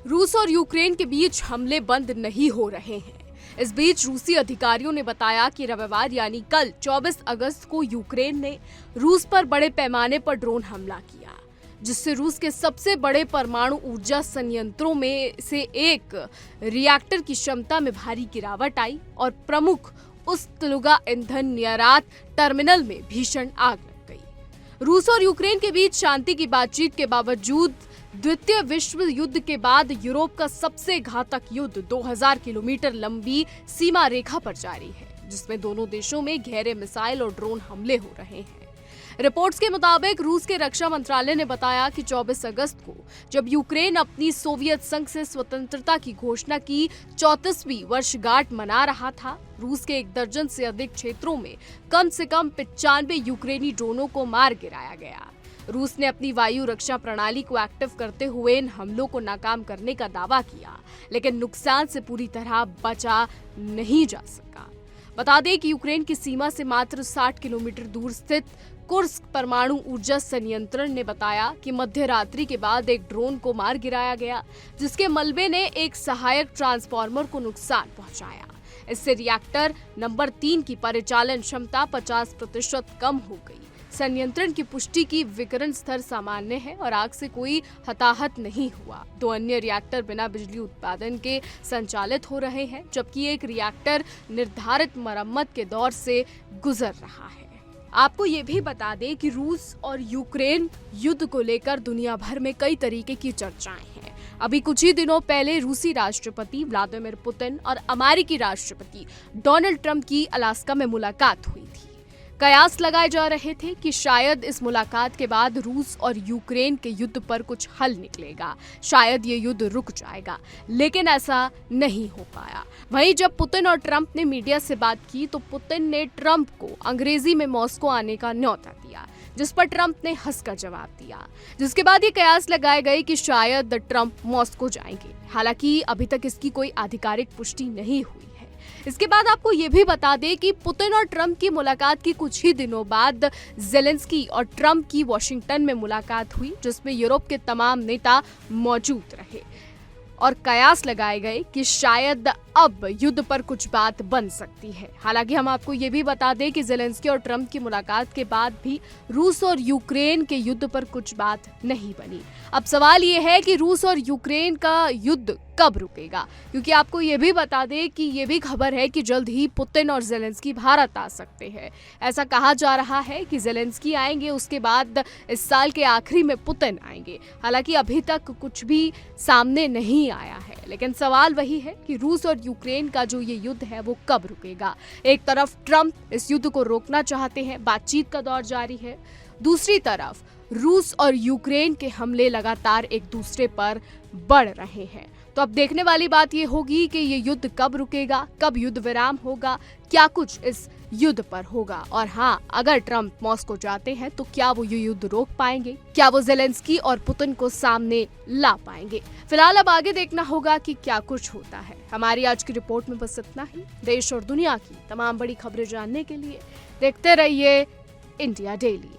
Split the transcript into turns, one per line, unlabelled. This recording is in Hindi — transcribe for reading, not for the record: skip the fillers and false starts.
रूस और यूक्रेन के बीच हमले बंद नहीं हो रहे हैं। इस बीच रूसी अधिकारियों ने बताया कि रविवार यानी कल 24 अगस्त को यूक्रेन ने रूस पर बड़े पैमाने पर ड्रोन हमला किया, जिससे रूस के सबसे बड़े परमाणु ऊर्जा संयंत्रों में से एक रिएक्टर की क्षमता में भारी गिरावट आई और प्रमुख उस्तलुगा ईंधन निर्यात टर्मिनल में भीषण आग लग गई। रूस और यूक्रेन के बीच शांति की बातचीत के बावजूद द्वितीय विश्व युद्ध के बाद यूरोप का सबसे घातक युद्ध 2000 किलोमीटर लंबी सीमा रेखा पर जारी है, जिसमें दोनों देशों में गहरे मिसाइल और ड्रोन हमले हो रहे हैं। रिपोर्ट्स के मुताबिक रूस के रक्षा मंत्रालय ने बताया कि 24 अगस्त को जब यूक्रेन अपनी सोवियत संघ से स्वतंत्रता की घोषणा की 34वीं वर्षगांठ मना रहा था, रूस के 1 दर्जन से अधिक क्षेत्रों में कम से कम 95 यूक्रेनी ड्रोनों को मार गिराया गया। रूस ने अपनी वायु रक्षा प्रणाली को एक्टिव करते हुए इन हमलों को नाकाम करने का दावा किया, लेकिन नुकसान से पूरी तरह बचा नहीं जा सका। बता दें कि यूक्रेन की सीमा से मात्र 60 किलोमीटर दूर स्थित कुर्स्क परमाणु ऊर्जा संयंत्र ने बताया कि मध्य रात्रि के बाद एक ड्रोन को मार गिराया गया, जिसके मलबे ने एक सहायक ट्रांसफार्मर को नुकसान पहुंचाया। इससे रिएक्टर नंबर 3 की परिचालन क्षमता 50% कम हो गई। संयंत्रण की पुष्टि की विकिरण स्तर सामान्य है और आग से कोई हताहत नहीं हुआ। 2 अन्य रिएक्टर बिना बिजली उत्पादन के संचालित हो रहे हैं, जबकि एक रिएक्टर निर्धारित मरम्मत के दौर से गुजर रहा है। आपको ये भी बता दें कि रूस और यूक्रेन युद्ध को लेकर दुनिया भर में कई तरीके की चर्चाएं हैं। अभी कुछ ही दिनों पहले रूसी राष्ट्रपति व्लादिमीर पुतिन और अमेरिकी राष्ट्रपति डोनाल्ड ट्रंप की अलास्का में मुलाकात हुई थी। कयास लगाए जा रहे थे कि शायद इस मुलाकात के बाद रूस और यूक्रेन के युद्ध पर कुछ हल निकलेगा, शायद ये युद्ध रुक जाएगा, लेकिन ऐसा नहीं हो पाया। वहीं जब पुतिन और ट्रंप ने मीडिया से बात की तो पुतिन ने ट्रंप को अंग्रेजी में मॉस्को आने का न्योता दिया, जिस पर ट्रंप ने हंसकर जवाब दिया, जिसके बाद ये कयास लगाए गए कि शायद ट्रंप मॉस्को जाएंगे। हालांकि अभी तक इसकी कोई आधिकारिक पुष्टि नहीं हुई। इसके बाद आपको ये भी बता दें कि पुतिन और ट्रंप की मुलाकात की कुछ ही दिनों बाद ज़ेलेंस्की और ट्रंप की वॉशिंगटन में मुलाकात हुई, जिसमें यूरोप के तमाम नेता मौजूद रहे और कयास लगाए गए कि शायद अब युद्ध पर कुछ बात बन सकती है। हालांकि हम आपको ये भी बता दें कि ज़ेलेंस्की और ट्रंप की मुलाकात के बाद भी रूस और यूक्रेन के युद्ध पर कुछ बात नहीं बनी। अब सवाल ये है कि रूस और यूक्रेन का युद्ध कब रुकेगा, क्योंकि आपको ये भी बता दें कि ये भी खबर है कि जल्द ही पुतिन और ज़ेलेंस्की भारत आ सकते हैं। ऐसा कहा जा रहा है कि ज़ेलेंस्की आएंगे, उसके बाद इस साल के आखिरी में पुतिन आएंगे। हालांकि अभी तक कुछ भी सामने नहीं आया है, लेकिन सवाल वही है कि रूस और यूक्रेन का जो ये युद्ध है वो कब रुकेगा। एक तरफ ट्रंप इस युद्ध को रोकना चाहते हैं, बातचीत का दौर जारी है, दूसरी तरफ रूस और यूक्रेन के हमले लगातार एक दूसरे पर बढ़ रहे हैं। तो अब देखने वाली बात ये होगी कि ये युद्ध कब रुकेगा, कब युद्ध विराम होगा, क्या कुछ इस युद्ध पर होगा। और हाँ, अगर ट्रंप मॉस्को जाते हैं तो क्या वो ये युद्ध रोक पाएंगे, क्या वो ज़ेलेंस्की और पुतिन को सामने ला पाएंगे। फिलहाल अब आगे देखना होगा कि क्या कुछ होता है। हमारी आज की रिपोर्ट में बस इतना ही। देश और दुनिया की तमाम बड़ी खबरें जानने के लिए देखते रहिए इंडिया डेली।